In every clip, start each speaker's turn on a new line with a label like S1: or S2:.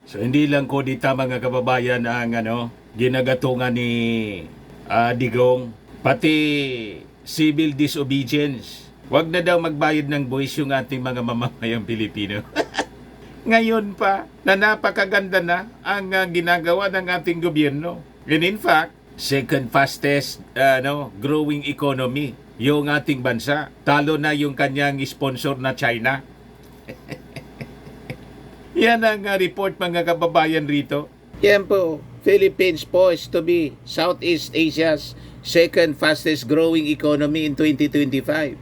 S1: So hindi lang ko dita mga kababayan ang ginagatungan ni Digong, pati civil disobedience. Wag na daw magbayad ng buwis yung ating mga mamamayang Pilipino. Ngayon pa na napakaganda na ang ginagawa ng ating gobyerno. And in fact, second fastest growing economy yung ating bansa. Talo na yung kanyang sponsor na China. Yan ang report mga kababayan rito. Yan po, Philippines poised to be Southeast Asia's second fastest growing economy in 2025.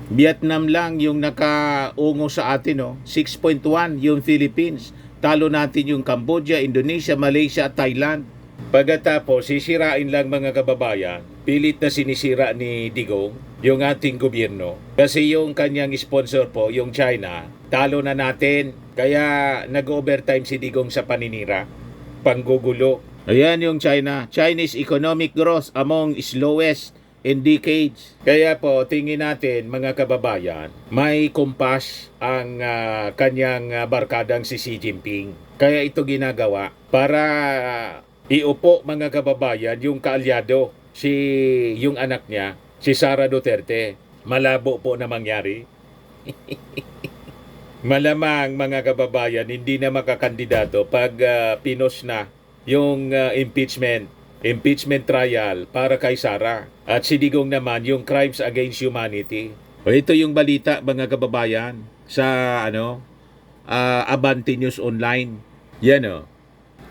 S1: Vietnam lang yung nakaungo sa atin, 6.1 yung Philippines. Talo natin yung Cambodia, Indonesia, Malaysia at Thailand. Pagkatapos, sisirain lang mga kababayan, pilit na sinisira ni Digong yung ating gobyerno. Kasi yung kanyang sponsor po, yung China, talo na natin. Kaya nag-overtime si Digong sa paninira, panggugulo. Ayan yung China. Chinese economic growth among slowest in decades. Kaya po, tingin natin mga kababayan, may kumpas ang kanyang barkadang si Xi Jinping. Kaya ito ginagawa para iupo mga kababayan yung kaalyado, yung anak niya, si Sara Duterte. Malabo po na mangyari. Malamang mga kababayan, hindi na makakandidato pag pinos na yung impeachment trial para kay Sara. At si Digong naman yung crimes against humanity. O ito yung balita mga kababayan sa Abante News Online. Yan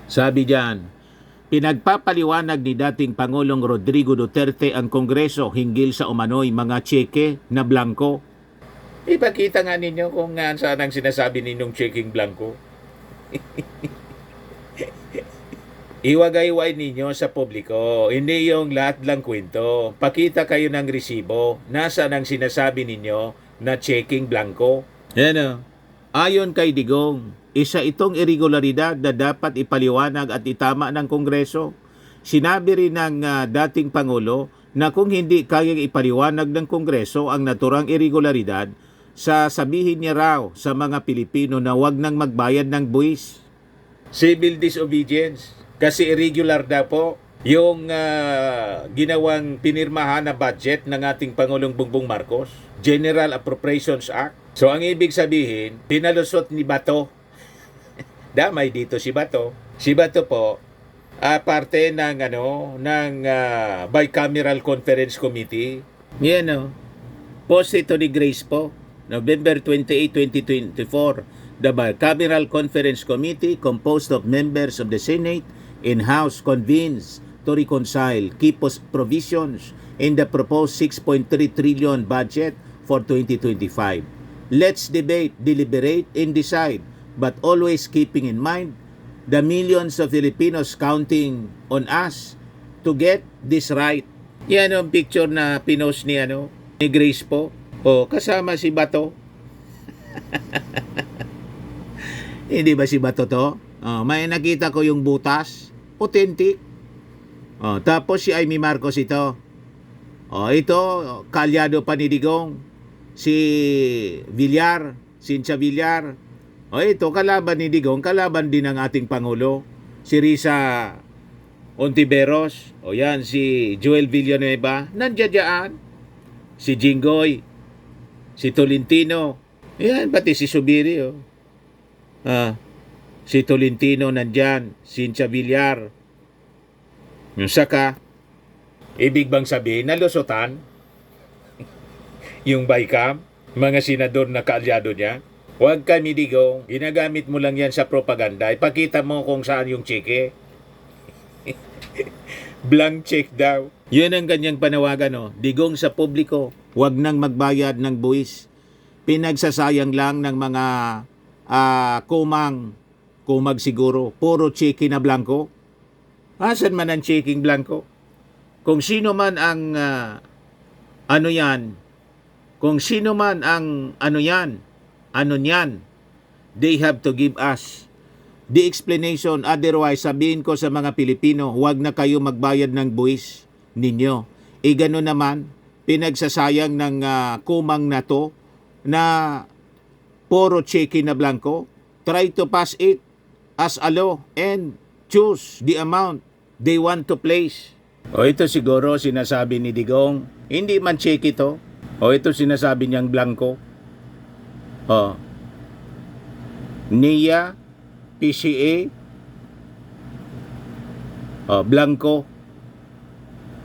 S1: sabi diyan, pinagpapaliwanag ni dating Pangulong Rodrigo Duterte ang Kongreso hinggil sa umano'y mga tseke na blanco. Ipakita nga ninyo kung saan ang sinasabi ninyong checking blanco. Iwagay-way ninyo sa publiko. Hindi yung lahat lang kwento. Pakita kayo ng resibo. Nasaan ang sinasabi ninyo na checking blanco? Ayon kay Digong, isa itong irregularidad na dapat ipaliwanag at itama ng Kongreso. Sinabi rin ng dating Pangulo na kung hindi kayang ipaliwanag ng Kongreso ang naturang irregularidad, sasabihin niya raw sa mga Pilipino na wag nang magbayad ng buwis. Civil disobedience. Kasi irregular daw po yung ginawang pinirmahan na budget ng ating Pangulong Bongbong Marcos. General Appropriations Act. So ang ibig sabihin, pinalusot ni Bato. Damay dito si Bato. Si Bato po, parte ng Bicameral Conference Committee. Yan posted to the Grace po. November 28, 2024, the Bicameral Conference Committee composed of members of the Senate and House convenes to reconcile key provisions in the proposed 6.3 trillion budget for 2025. Let's debate, deliberate, and decide, but always keeping in mind the millions of Filipinos counting on us to get this right. Yan ang picture na pinost ni Grace po. Kasama si Bato. Hindi ba si Bato to? May nakita ko yung butas. Authentic. Tapos si Amy Marcos ito. Ito, kalyado pa ni Digong. Si Villar, Cynthia Villar. Ito, kalaban ni Digong, kalaban din ng ating Pangulo. Si Risa Ontiveros. Yan, si Joel Villanueva. Nandiyan dyan. Si Jinggoy. Si Tolentino. Yan, pati si Subiri. Si Tolentino nandyan. Cynthia Villar. Yung saka, ibig bang sabihin, nalusutan? Yung Bicam, mga senador na kaalyado niya. Huwag kami Digong, ginagamit mo lang yan sa propaganda. Ipakita mo kung saan yung cheque. Blank check daw. Yun ang kanyang panawagan, Digong sa publiko, huwag nang magbayad ng buwis. Pinagsasayang lang ng mga kumag siguro. Puro cheque na blanco. Asan man ang checking blanco? Kung sino man ang kung sino man ang niyan, they have to give us the explanation. Otherwise, sabihin ko sa mga Pilipino, huwag na kayo magbayad ng buwis ninyo. Gano'n naman, pinagsasayang ng kumang na to na puro cheque na blanco. Try to pass it as a law and choose the amount they want to place. O ito siguro sinasabi ni Digong, hindi man check ito. O ito sinasabi niyang blanco. O, NIA, PCA, blanco.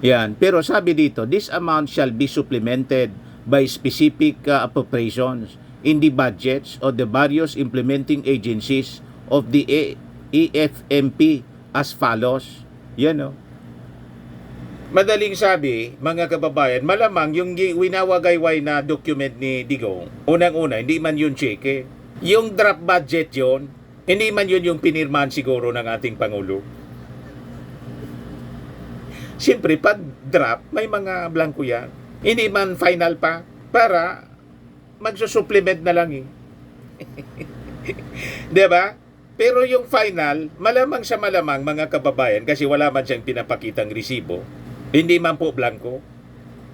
S1: Yan. Pero sabi dito, this amount shall be supplemented by specific appropriations in the budgets of the various implementing agencies of the EFMP as follows. Yan o. Madaling sabi, mga kababayan, malamang yung winawagayway na document ni Digong, unang-una, hindi man yun cheque. Yung draft budget yun, hindi man yun yung pinirmahan siguro ng ating Pangulo. Siyempre, pag draft, may mga blanco yan. Hindi man final pa, para magsusupplement na lang eh. Diba? Pero yung final, malamang sa malamang mga kababayan, kasi wala man siyang pinapakitang resibo, hindi man po blanco.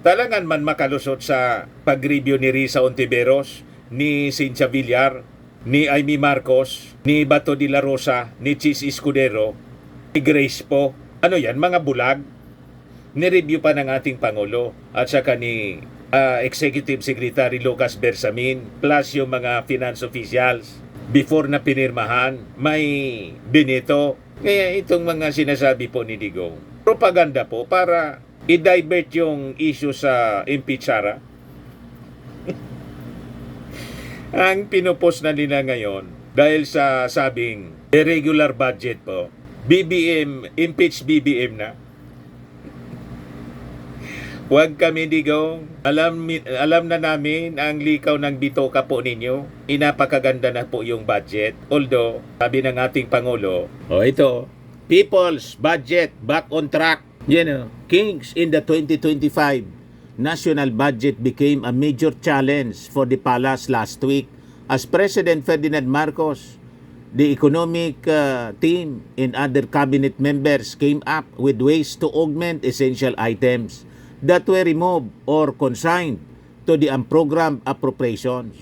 S1: Talangan man makalusot sa pag-review ni Risa Ontiveros, ni Cynthia Villar, ni Amy Marcos, ni Bato de la Rosa, ni Chis Escudero, ni Grace po. Ano yan? Mga bulag. Ni-review pa ng ating Pangulo at saka ni Executive Secretary Lucas Bersamin plus yung mga finance officials before na pinirmahan. May binito. Kaya itong mga sinasabi po ni Digong, propaganda po para i-divert yung issue sa impeachara. Ang pinupost na nila ngayon dahil sa sabing irregular budget po, BBM, impeach BBM na. Huwag kami, Digong. Alam na namin ang likaw ng bitoka po ninyo. Inapakaganda na po yung budget. Although, sabi ng ating Pangulo, ito, people's budget back on track. Kings in the 2025 national budget became a major challenge for the palace last week as President Ferdinand Marcos, the economic team and other cabinet members came up with ways to augment essential items that were removed or consigned to the unprogrammed appropriations.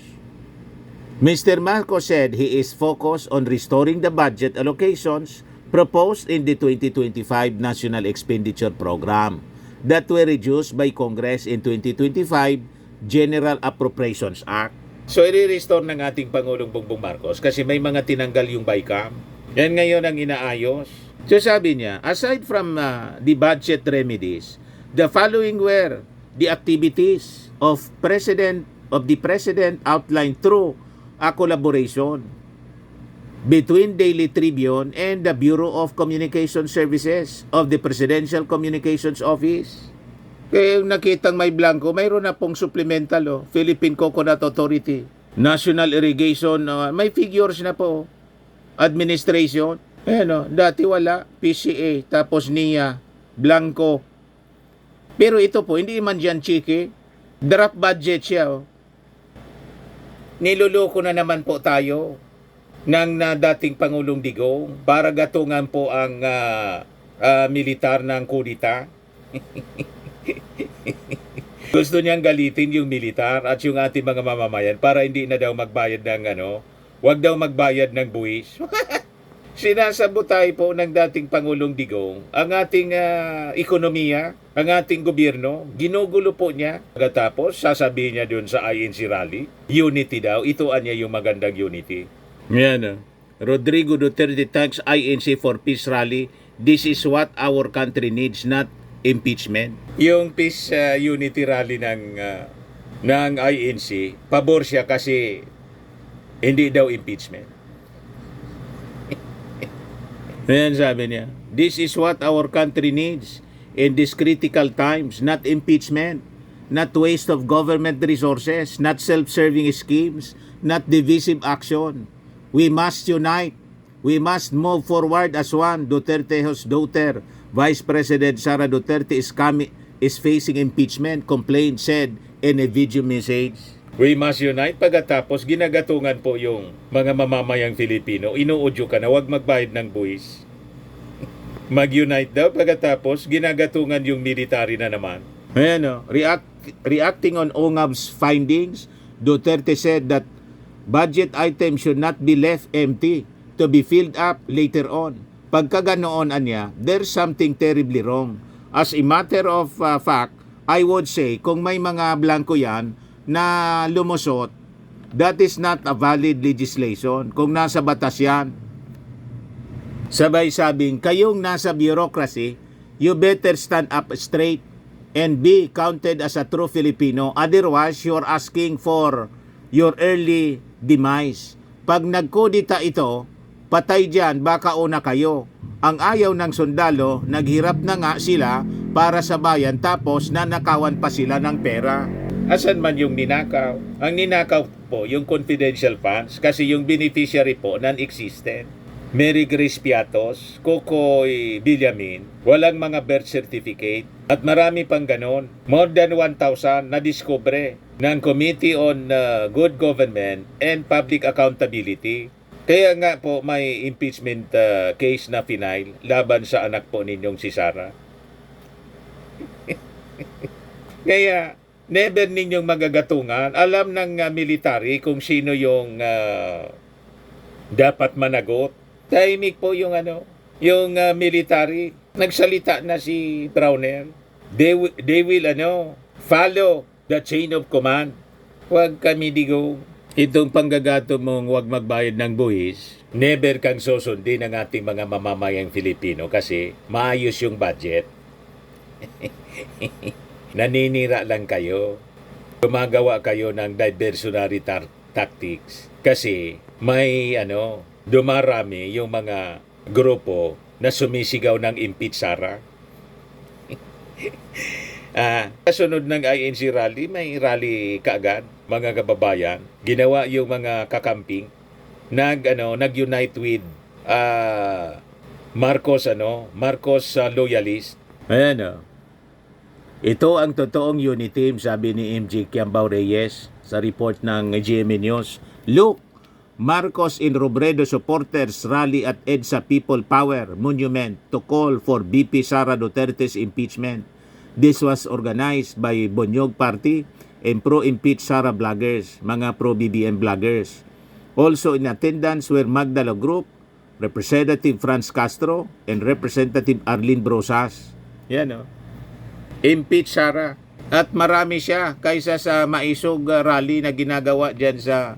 S1: Mr. Marcos said he is focused on restoring the budget allocations proposed in the 2025 National Expenditure Program that were reduced by Congress in 2025 General Appropriations Act. So, i-restore ng ating Pangulong Bongbong Marcos kasi may mga tinanggal yung BICAM. Yan ngayon ang inaayos. So, sabi niya, aside from the budget remedies, the following were the activities of the President outlined through a collaboration between Daily Tribune and the Bureau of Communication Services of the Presidential Communications Office. Kaya yung nakitang may blanco, mayroon na pong supplemental, Philippine Coconut Authority, National Irrigation, may figures na po, administration, dati wala, PCA, tapos NIA, blanco. Pero ito po, hindi man dyan chiki, draft budget siya. Niluloko na naman po tayo ng dating Pangulong Digong para gatungan po ang militar ng kudita. Gusto niyang galitin yung militar at yung ating mga mamamayan para hindi na daw magbayad ng wag daw magbayad ng buwis. Sinasabotay po ng dating Pangulong Digong ang ating ekonomiya, ang ating gobyerno, ginugulo po niya. Pagkatapos, sasabihin niya doon sa INC rally, unity daw, ituan niya yung magandang unity. Yan. Rodrigo Duterte thanks INC for peace rally. This is what our country needs, not impeachment. Yung peace unity rally ng INC, pabor siya kasi hindi daw impeachment. Ayan sabi niya, this is what our country needs in these critical times, not impeachment, not waste of government resources, not self-serving schemes, not divisive action. We must unite. We must move forward as one. Duterte's daughter, Vice President Sara Duterte is facing impeachment, complaint said in a video message. We must unite. Pagkatapos, ginagatungan po yung mga mamamayang Filipino. Inuudyo ka na, huwag magbayad ng buwis. Mag-unite daw. Pagkatapos, ginagatungan yung military na naman. Ayan reacting on ONGAB's findings, Duterte said that budget items should not be left empty to be filled up later on. Pagka ganoon anya, there's something terribly wrong. As a matter of fact, I would say, kung may mga blanco yan na lumusot, that is not a valid legislation. Kung nasa batas yan, sabay sabing, kayong nasa bureaucracy, you better stand up straight and be counted as a true Filipino. Otherwise, you're asking for your early demise. Pag nagkudita ito, patay dyan, baka una kayo. Ang ayaw ng sundalo, naghirap na nga sila para sa bayan tapos nanakawan pa sila ng pera. Asan man yung ninakaw? Ang ninakaw po, yung confidential funds, kasi yung beneficiary po, non-existent. Mary Grace Piatos, Kokoy Villamin, walang mga birth certificate, at marami pang ganon. More than 1,000 na diskubre ng Committee on Good Government and Public Accountability. Kaya nga po may impeachment case na final laban sa anak po ninyong si Sara. Kaya never ninyong magagatungan. Alam ng military kung sino yung dapat managot. Tahimik po yung military. Nagsalita na si Browner. They will follow the chain of command. Huwag kami digong. Itong panggagato mong huwag magbayad ng buwis, never kang susundin ng ating mga mamamayang Filipino kasi maayos yung budget. Naninira lang kayo. Gumagawa kayo ng diversionary tactics kasi may dumarami yung mga grupo na sumisigaw ng impeach Sara. Kasunod ng INC rally, may rally kaagad, mga kababayan. Ginawa yung mga kakamping, nag-unite with Marcos loyalist. Ayan. Ito ang totoong unity team, sabi ni MJ Kiambao Reyes sa report ng GMA News. Look, Marcos in Robredo supporters rally at EDSA People Power Monument to call for BP Sara Duterte's impeachment. This was organized by Bonyog Party and pro-impeach Sara bloggers, mga pro-BBM bloggers. Also in attendance were Magdalo Group, Representative Franz Castro, and Representative Arlene Brosas. Yan Impeach Sara. At marami siya kaysa sa maisog rally na ginagawa dyan sa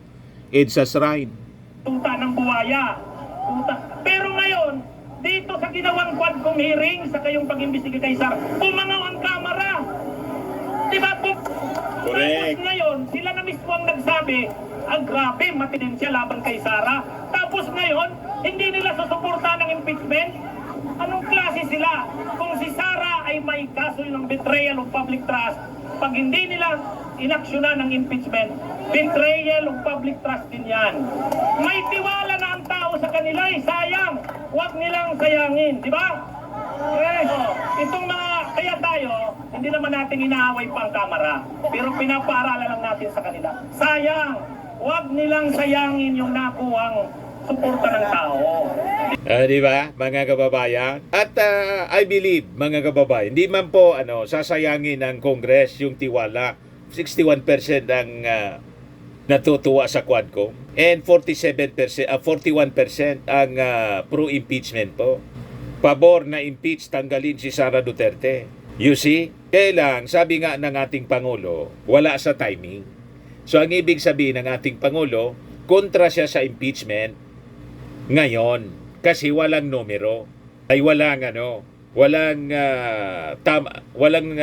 S1: EDSA Shrine.
S2: Tuta ng buwaya. Pero ngayon, dito sa ginawang Quadcom hearing sa kayong pag-imbestiga kay Sara, pumangaw ang kamera. Diba po? Correct. Tapos ngayon, sila na mismo ang nagsabi, grabe, matindin siya laban kay Sara. Tapos ngayon, hindi nila susuporta ng impeachment. Anong klase sila? Kung si Sara ay may kaso ng betrayal of public trust, pag hindi nila inaksyonan ng impeachment, betrayal of public trust din yan. May tiwala na ang tao sa kanila, sayang. Huwag nilang sayangin, di ba? Itong mga, kaya tayo, hindi naman natin inaaway pa ang kamera, pero pinapaaralan lang natin sa kanila. Sayang, huwag nilang sayangin yung nakuhang suporta ng tao.
S1: Di ba, mga kababayan? At I believe, mga kababayan, hindi man po sasayangin ng Congress yung tiwala. 61% ang natutuwa sa Quadcom and 41% ang pro-impeachment po. Pabor na impeach, tanggalin si Sara Duterte. You see? Kailang, sabi nga ng ating Pangulo, wala sa timing. So ang ibig sabihin ng ating Pangulo, kontra siya sa impeachment ngayon kasi walang numero, ay walang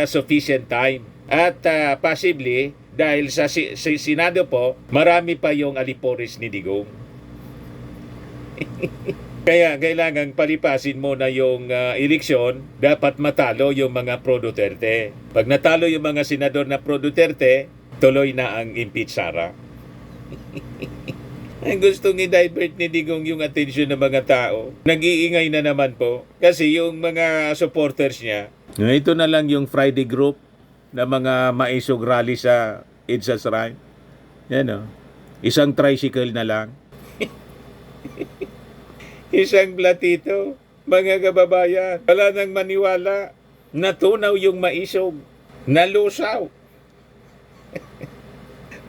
S1: sufficient time. At possibly, dahil sa Senado po, marami pa yung aliporis ni Digong. Kaya kailangan palipasin mo na yung eleksyon, dapat matalo yung mga pro-Duterte. Pag natalo yung mga senador na pro-Duterte, tuloy na ang impeach Sara. Ang gustong i-divert ni Digong yung atensyon ng mga tao. Nag-iingay na naman po. Kasi yung mga supporters niya, ito na lang yung Friday group na mga maisog rally sa EDSA Shrine. Yan Isang tricycle na lang. Isang platito. Mga kababayan, wala nang maniwala. Natunaw yung maisog. Nalusaw.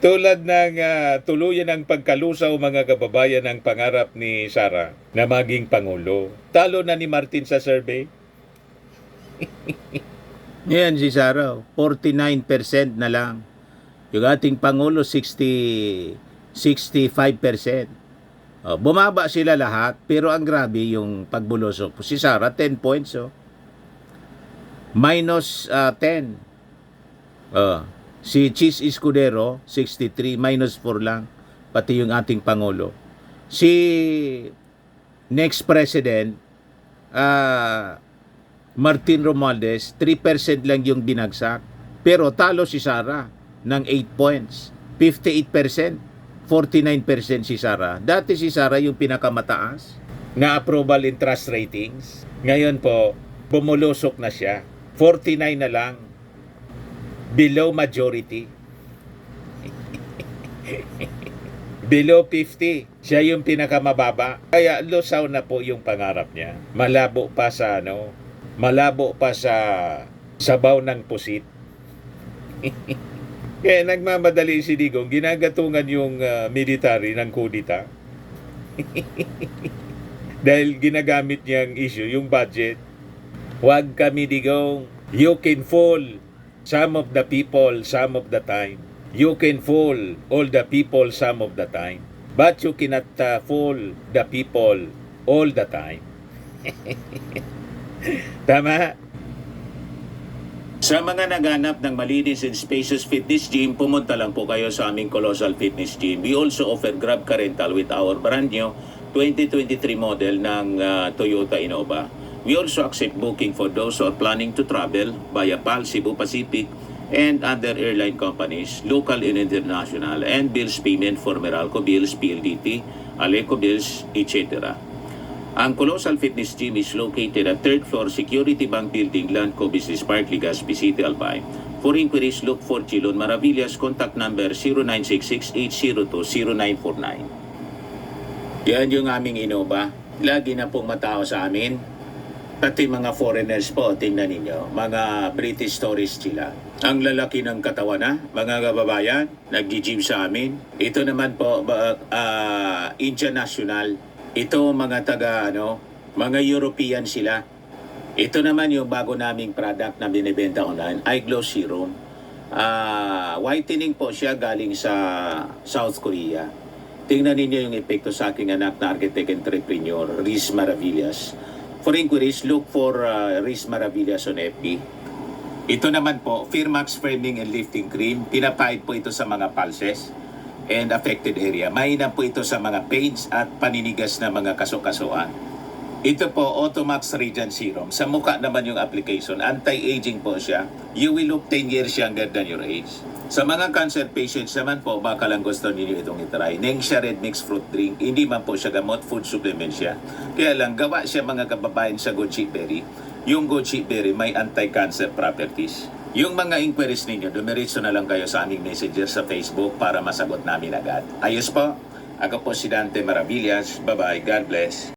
S1: Tulad ng tuluyan ng pagkalusaw mga kababayan ng pangarap ni Sara na maging Pangulo. Talo na ni Martin sa survey. Yan si Sara, 49% na lang. Yung ating Pangulo, 65%. Bumaba sila lahat, pero ang grabe yung pagbulusok. Si Sara, 10 points. Minus 10. Si Chis Escudero, 63, minus 4 lang. Pati yung ating Pangulo. Si next President, Martin Romualdez, 3% lang yung binagsak. Pero talo si Sara ng 8 points. 58%, 49% si Sara. Dati si Sara yung pinakamataas na approval in trust ratings. Ngayon po, bumulusok na siya. 49 na lang. Below majority. Below 50. Siya yung pinakamababa. Kaya lusaw na po yung pangarap niya. Malabo pa sa sabaw ng pusit. Kaya nagmamadali si Digong, ginagatungan yung military ng kudita. Dahil ginagamit niyang issue, yung budget. Huwag kami, Digong. You can fool some of the people some of the time. You can fool all the people some of the time. But you cannot fool the people all the time. Tama? Sa mga naghanap ng malinis and spacious fitness gym, pumunta lang po kayo sa aming Colossal Fitness Gym. We also offer Grab Car Rental with our brand new 2023 model ng Toyota Innova. We also accept booking for those who are planning to travel via PAL, Cebu Pacific, and other airline companies, local and international, and bills payment for Meralco Bills, PLDT, Aleco Bills, etc. Ang Colossal Fitness Gym is located at 3rd floor Security Bank Building, Landco Business Park, Legazpi City, Albay. For inquiries, look for Chilon Maravillas. Contact number 0966-802-0949. Yan yung aming Innova. Lagi na pong matao sa amin. Pati mga foreigners po, tingnan ninyo. Mga British tourists sila. Ang lalaki ng katawan na, mga kababayan, nag-gym sa amin. Ito naman po, Indian National. Ito mga mga European sila. Ito naman yung bago naming product na binibenta online, Eye Glow Serum. Whitening po siya galing sa South Korea. Tingnan ninyo yung epekto sa aking anak na architect entrepreneur, Riz Maravillas. For inquiries, look for Riz Maravillas on FB. Ito naman po, Firmax Firming and Lifting Cream. Pinapahid po ito sa mga pulses and affected area. Mainam po ito sa mga pains at paninigas na mga kasukasuan. Ito po, Automax Radiant Serum. Sa mukha naman yung application. Anti-aging po siya. You will look 10 years younger than your age. Sa mga cancer patients naman po, baka lang gusto ninyo itong itry. Nengxia Red Mix Fruit Drink. Hindi man po siya gamot, food supplement siya. Kaya lang, gawa siya mga kababayan sa goji berry. Yung goji berry may anti-cancer properties. Yung mga inquiries ninyo, dumiretso na lang kayo sa aming messenger sa Facebook para masagot namin agad. Ayos po. Ako po si Dante Maravillas. Bye-bye. God bless.